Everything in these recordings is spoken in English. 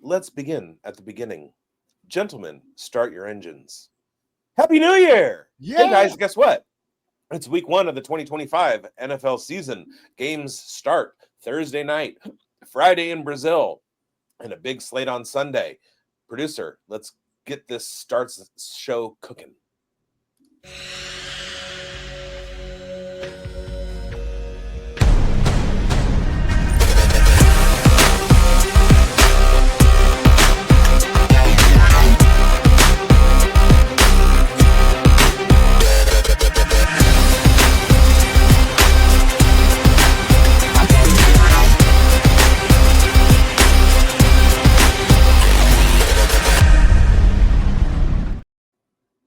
let's begin at the beginning. Gentlemen, start your engines. Happy New Year! Yeah. Hey guys, guess what? It's week 1 of the 2025 NFL season. Games start Thursday night, Friday in Brazil, and a big slate on Sunday. Producer, let's get this starts show cooking.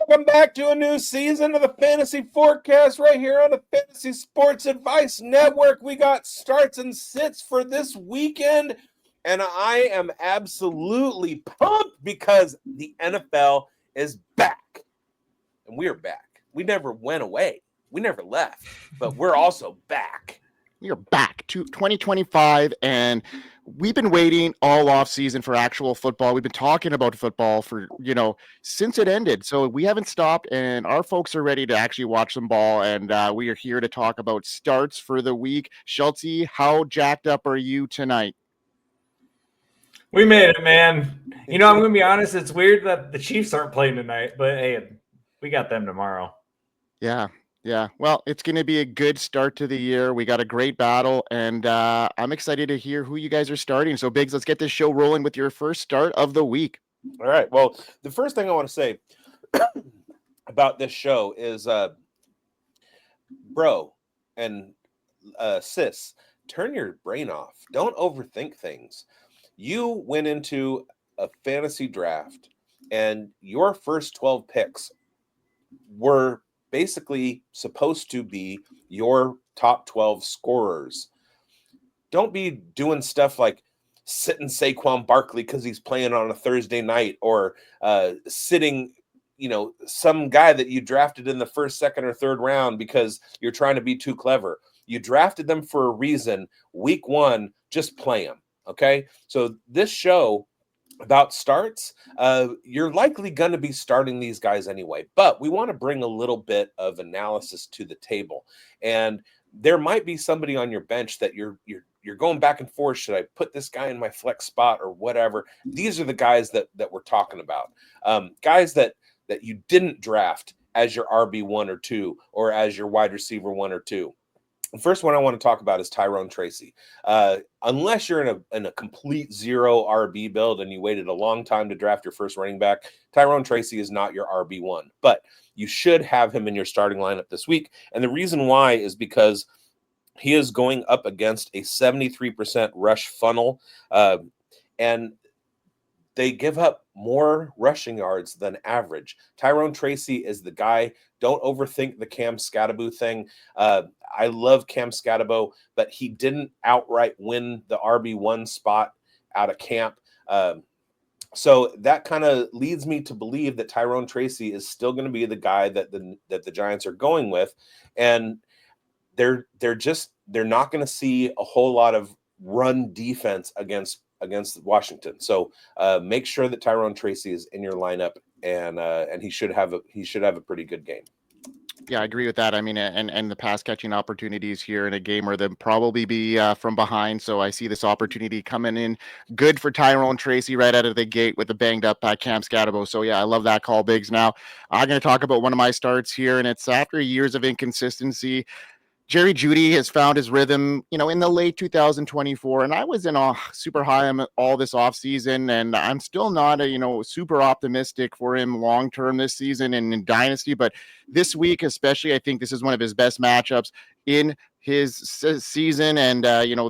Welcome back to a new season of the Fantasy Forecast right here on the Fantasy Sports Advice Network. We got starts and sits for this weekend, and I am absolutely pumped because the NFL is back. And we are back. We never went away. We never left, but we're also back. We are back to 2025, and we've been waiting all off season for actual football. We've been talking about football for, since it ended. So we haven't stopped, and our folks are ready to actually watch some ball, and we are here to talk about starts for the week. Schultzy, how jacked up are you tonight? We made it, man. I'm going to be honest. It's weird that the Chiefs aren't playing tonight, but hey, we got them tomorrow. Yeah. Well, it's going to be a good start to the year. We got a great battle, and I'm excited to hear who you guys are starting. So, Biggs, let's get this show rolling with your first start of the week. All right. Well, the first thing I want to say about this show is, bro and sis, turn your brain off. Don't overthink things. You went into a fantasy draft, and your first 12 picks were basically supposed to be your top 12 scorers. Don't be doing stuff like sitting Saquon Barkley because he's playing on a Thursday night, or sitting, some guy that you drafted in the first, second, or third round because you're trying to be too clever. You drafted them for a reason. Week 1, just play them. Okay. So this show about starts, you're likely going to be starting these guys anyway, but we want to bring a little bit of analysis to the table. And there might be somebody on your bench that you're going back and forth. Should I put this guy in my flex spot or whatever? These are the guys that we're talking about. Guys that you didn't draft as your RB1 or 2, or as your wide receiver 1 or 2. The first one I want to talk about is Tyrone Tracy. Unless you're in a complete zero RB build and you waited a long time to draft your first running back, Tyrone Tracy is not your RB1, but you should have him in your starting lineup this week. And the reason why is because he is going up against a 73% rush funnel, and they give up more rushing yards than average. Tyrone Tracy is the guy. Don't overthink the Cam Skattebo thing. I love Cam Skattebo, but he didn't outright win the RB1 spot out of camp. So that kind of leads me to believe that Tyrone Tracy is still going to be the guy that the Giants are going with. And they're not going to see a whole lot of run defense against Washington. So make sure that Tyrone Tracy is in your lineup, and he should have a pretty good game. Yeah, I agree with that. I mean, and the pass catching opportunities here in a game where they'll probably be from behind. So I see this opportunity coming in good for Tyrone Tracy right out of the gate with the banged up Cam Skattebo. So yeah, I love that call, Biggs. Now I'm going to talk about one of my starts here, and it's after years of inconsistency. Jerry Jeudy has found his rhythm, in the late 2024, and I was in super high on all this offseason, and I'm still not super optimistic for him long-term this season and in Dynasty, but this week especially, I think this is one of his best matchups in his season, and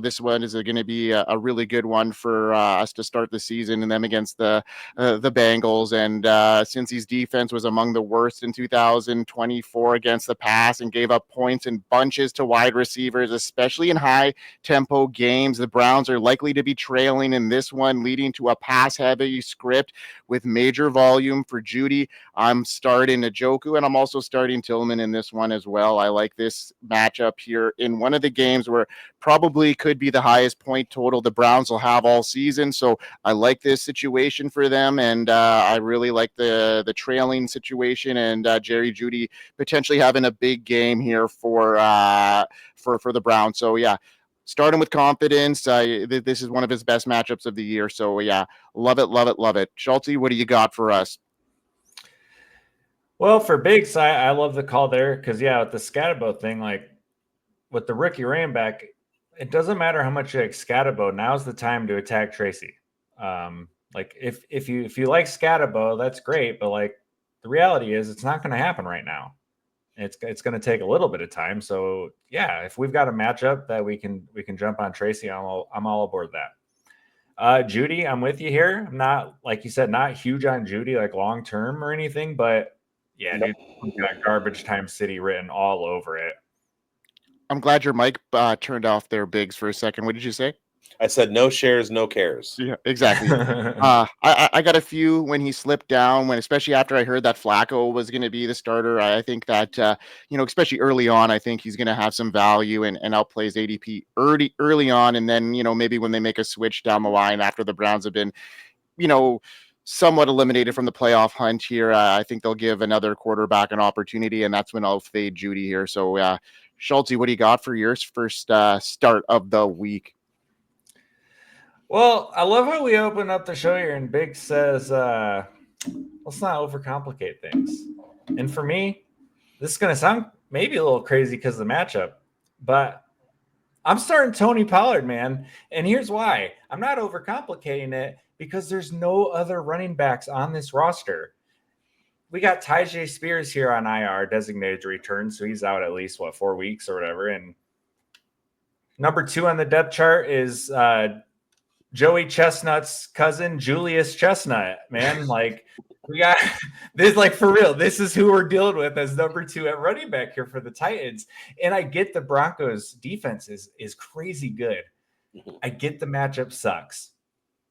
this one is going to be a really good one for us to start the season, and them against the Bengals. And Cincy's defense was among the worst in 2024 against the pass and gave up points in bunches to wide receivers, especially in high tempo games. The Browns are likely to be trailing in this one, leading to a pass heavy script with major volume for Jeudy. I'm starting Njoku, and I'm also starting Tillman in this one as well. I like this matchup matchup here in one of the games where probably could be the highest point total the Browns will have all season. So I like this situation for them, and I really like the trailing situation, and Jerry Jeudy potentially having a big game here for the Browns. So yeah, starting with confidence. This is one of his best matchups of the year. So yeah, love it, love it, love it. Schultzy, what do you got for us? Well, for bigz, I love the call there because, yeah, with the Scatabo thing, like with the rookie running back, it doesn't matter how much you like Scatabo. Now's the time to attack Tracy. Like if you like Scatabo, that's great, but like the reality is it's not going to happen right now. It's going to take a little bit of time. So yeah, if we've got a matchup that we can jump on Tracy, I'm all aboard that. Jeudy, I'm with you here. I'm not, like you said, not huge on Jeudy like long term or anything, but yeah, dude, we've got garbage time city written all over it. I'm glad your mic turned off there, bigz, for a second. What did you say? I said no shares, no cares. Yeah, exactly. I got a few when he slipped down, especially after I heard that Flacco was going to be the starter. I think that especially early on, I think he's going to have some value and outplays ADP early on, and then maybe when they make a switch down the line after the Browns have been somewhat eliminated from the playoff hunt here, I think they'll give another quarterback an opportunity, and that's when I'll fade Jeudy here. So Schultzy, what do you got for your first start of the week? Well, I love how we open up the show here and bigz says, let's not overcomplicate things. And for me, this is going to sound maybe a little crazy because of the matchup, but I'm starting Tony Pollard, man. And here's why. I'm not overcomplicating it because there's no other running backs on this roster. We got Tyjae Spears here on IR, designated to return, so he's out at least, 4 weeks or whatever. And number 2 on the depth chart is Joey Chestnut's cousin, Julius Chestnut, man. Like, we got this, like, for real. This is who we're dealing with as number 2 at running back here for the Titans. And I get the Broncos defense is crazy good. I get the matchup sucks,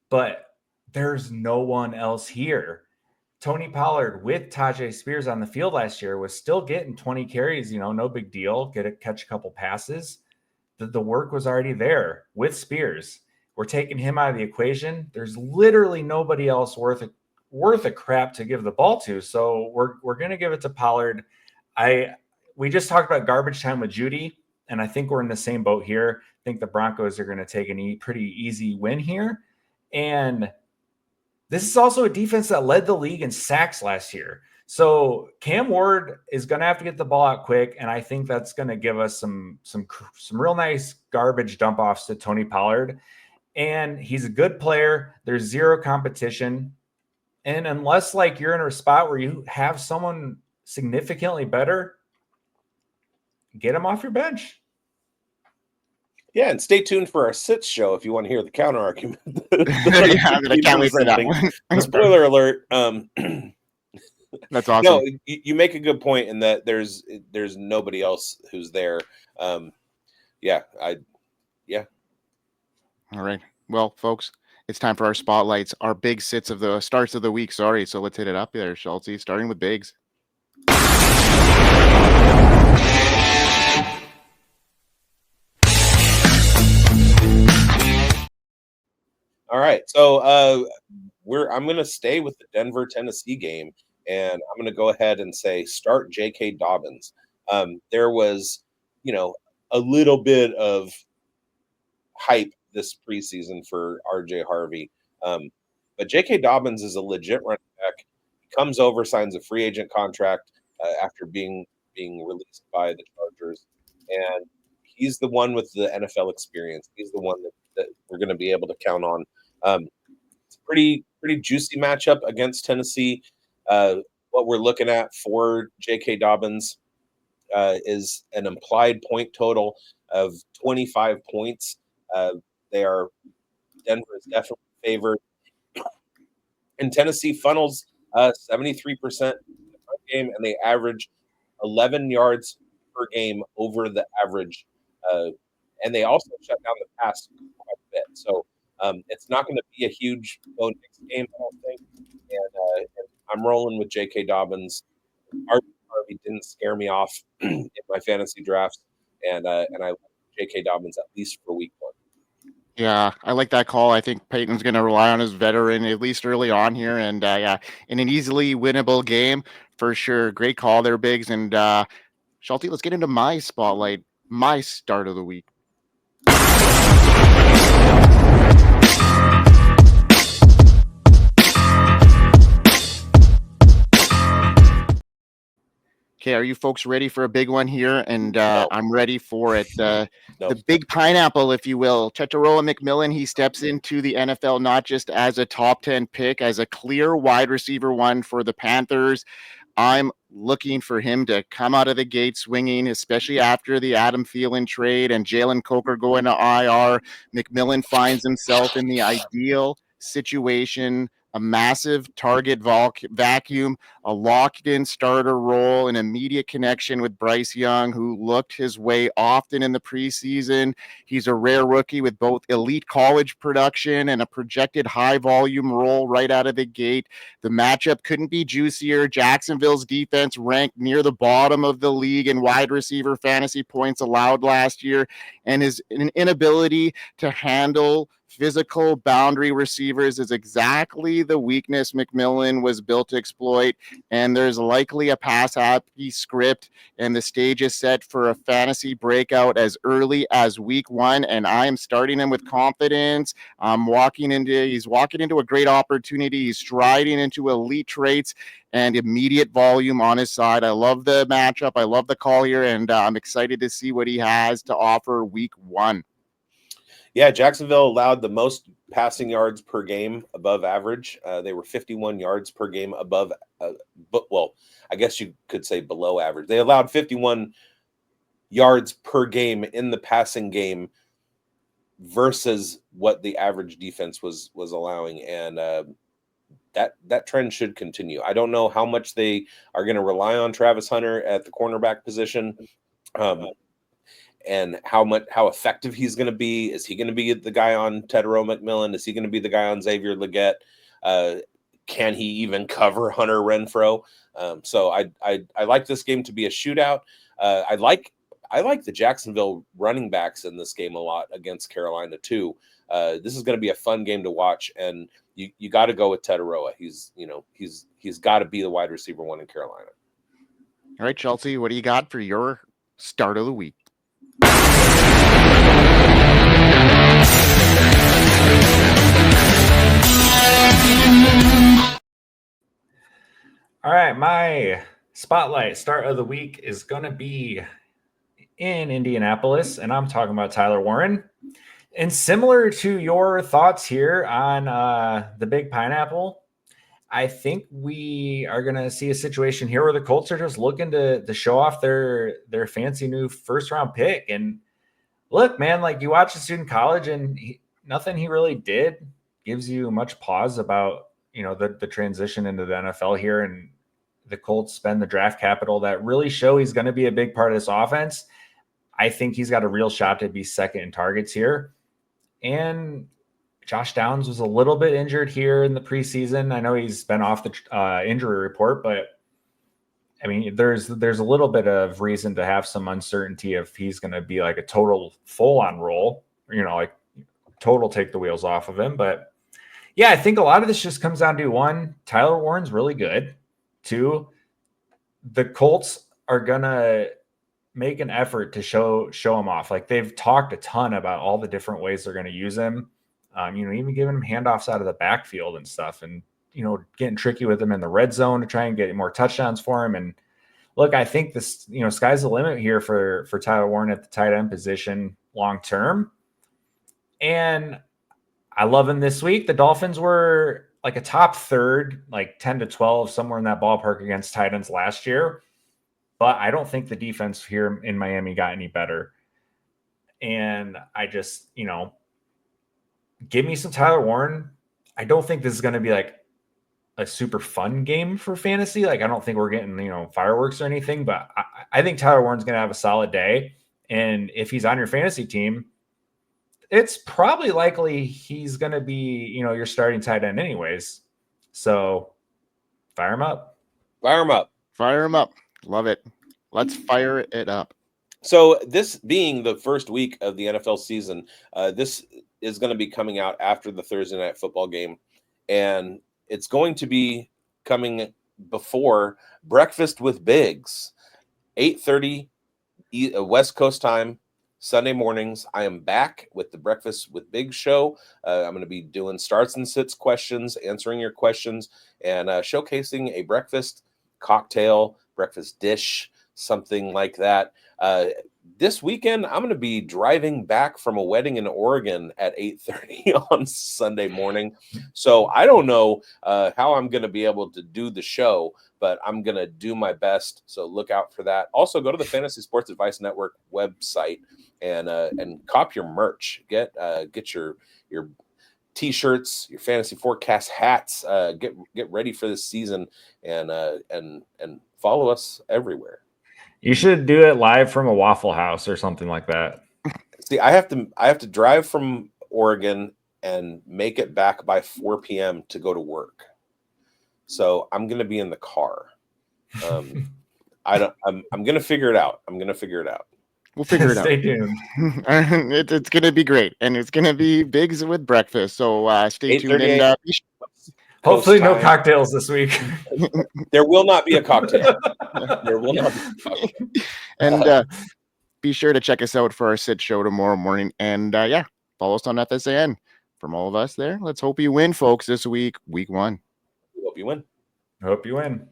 but there's no one else here. Tony Pollard with Tyjae Spears on the field last year was still getting 20 carries, no big deal. Catch a couple passes. The work was already there with Spears. We're taking him out of the equation. There's literally nobody else worth a crap to give the ball to. So we're going to give it to Pollard. We just talked about garbage time with Jeudy, and I think we're in the same boat here. I think the Broncos are going to take a pretty easy win here. And this is also a defense that led the league in sacks last year. So Cam Ward is going to have to get the ball out quick, and I think that's going to give us some real nice garbage dump offs to Tony Pollard. And he's a good player. There's zero competition. And unless like you're in a spot where you have someone significantly better, get him off your bench. Yeah, and stay tuned for our sits show if you want to hear the counter argument. Yeah, I can't wait for that one. Spoiler alert. That's awesome. No, you make a good point in that there's nobody else who's there. Yeah. All right. Well, folks, it's time for our spotlights, our big sits of the starts of the week. Sorry. So let's hit it up there, Schultzy, starting with bigz. All right. So I'm going to stay with the Denver Tennessee game, and I'm going to go ahead and say start J.K. Dobbins. There was, a little bit of hype this preseason for R.J. Harvey, but J.K. Dobbins is a legit running back. He comes over, signs a free agent contract after being released by the Chargers, and he's the one with the NFL experience. He's the one that we're going to be able to count on. It's a pretty juicy matchup against Tennessee. What we're looking at for J.K. Dobbins is an implied point total of 25 points. Denver is definitely favored. And Tennessee funnels 73% game, and they average 11 yards per game over the average. And they also shut down the pass quite a bit. So it's not going to be a huge Bo Nix game, I don't think. And I'm rolling with J.K. Dobbins. Harvey didn't scare me off in my fantasy drafts, and I J.K. Dobbins at least for week 1. Yeah, I like that call. I think Peyton's going to rely on his veteran at least early on here, and yeah, in an easily winnable game for sure. Great call there, Biggs. And Schultzy, let's get into my spotlight, my start of the week. Okay, are you folks ready for a big one here? And No. I'm ready for it. No. The big pineapple, if you will. Tetairoa McMillan, he steps into the NFL not just as a top 10 pick, as a clear wide receiver 1 for the Panthers. I'm looking for him to come out of the gate swinging, especially after the Adam Thielen trade and Jalen Coker going to IR. McMillan finds himself in the ideal situation, a massive target vacuum, a locked-in starter role, an immediate connection with Bryce Young, who looked his way often in the preseason. He's a rare rookie with both elite college production and a projected high-volume role right out of the gate. The matchup couldn't be juicier. Jacksonville's defense ranked near the bottom of the league in wide receiver fantasy points allowed last year, and his inability to handle physical boundary receivers is exactly the weakness McMillan was built to exploit. And there's likely a pass-happy script, and the stage is set for a fantasy breakout as early as week 1. And I am starting him with confidence. He's walking into a great opportunity. He's striding into elite traits and immediate volume on his side. I love the matchup. I love the call here, and I'm excited to see what he has to offer week 1. Yeah, Jacksonville allowed the most passing yards per game above average. They were 51 yards per game above, I guess you could say below average. They allowed 51 yards per game in the passing game versus what the average defense was allowing, and that trend should continue. I don't know how much they are going to rely on Travis Hunter at the cornerback position. And how effective he's going to be. Is he going to be the guy on Tetairoa McMillan? Is he going to be the guy on Xavier Legette? Can he even cover Hunter Renfrow? So I like this game to be a shootout. I like the Jacksonville running backs in this game a lot against Carolina too. This is going to be a fun game to watch, and you got to go with Tetairoa. He's got to be the wide receiver 1 in Carolina. All right, Chelsea, what do you got for your start of the week? All right, my spotlight start of the week is going to be in Indianapolis, and I'm talking about Tyler Warren. And similar to your thoughts here on the big pineapple, I think we are going to see a situation here where the Colts are just looking to show off their fancy new first-round pick. And look, man, like you watch a student college, and nothing he really did gives you much pause about the transition into the NFL here. And the Colts spend the draft capital that really show he's going to be a big part of this offense. I think he's got a real shot to be second in targets here. And Josh Downs was a little bit injured here in the preseason. I know he's been off the injury report, but I mean, there's a little bit of reason to have some uncertainty if he's going to be like a total full-on role, like total take the wheels off of him. But yeah, I think a lot of this just comes down to 1, Tyler Warren's really good. 2, the Colts are going to make an effort to show him off. Like they've talked a ton about all the different ways they're going to use him. Even giving him handoffs out of the backfield and stuff, and getting tricky with him in the red zone to try and get more touchdowns for him. And look, I think this, sky's the limit here for Tyler Warren at the tight end position long term. And I love him this week. The Dolphins were like a top third, like 10 to 12, somewhere in that ballpark against tight ends last year. But I don't think the defense here in Miami got any better. And I just, give me some Tyler Warren. I don't think this is going to be like a super fun game for fantasy. Like, I don't think we're getting, fireworks or anything, but I think Tyler Warren's going to have a solid day. And if he's on your fantasy team, it's probably likely he's going to be, your starting tight end anyways. So fire him up. Fire him up. Fire him up. Love it. Let's fire it up. So this being the first week of the NFL season, this is going to be coming out after the Thursday night football game, and it's going to be coming before Breakfast with Bigz, 8:30 West Coast time, Sunday mornings. I am back with the Breakfast with Bigz show. I'm going to be doing starts and sits questions, answering your questions, and showcasing a breakfast cocktail, breakfast dish, something like that. This weekend, I'm going to be driving back from a wedding in Oregon at 8:30 on Sunday morning. So I don't know how I'm going to be able to do the show, but I'm going to do my best. So look out for that. Also, go to the Fantasy Sports Advice Network website and cop your merch. Get your T-shirts, your fantasy forecast hats. Get ready for this season and follow us everywhere. You should do it live from a Waffle House or something like that. See, I have to drive from Oregon and make it back by 4 p.m. to go to work. So I'm going to be in the car. I'm going to figure it out. We'll figure it out. Stay tuned. It's going to be great, and it's going to be Bigz with breakfast. So stay tuned. And hopefully no cocktails this week. There will not be a cocktail. And be sure to check us out for our sit show tomorrow morning. And follow us on FSAN. From all of us there, let's hope you win, folks, this week, week 1. Hope you win. Hope you win.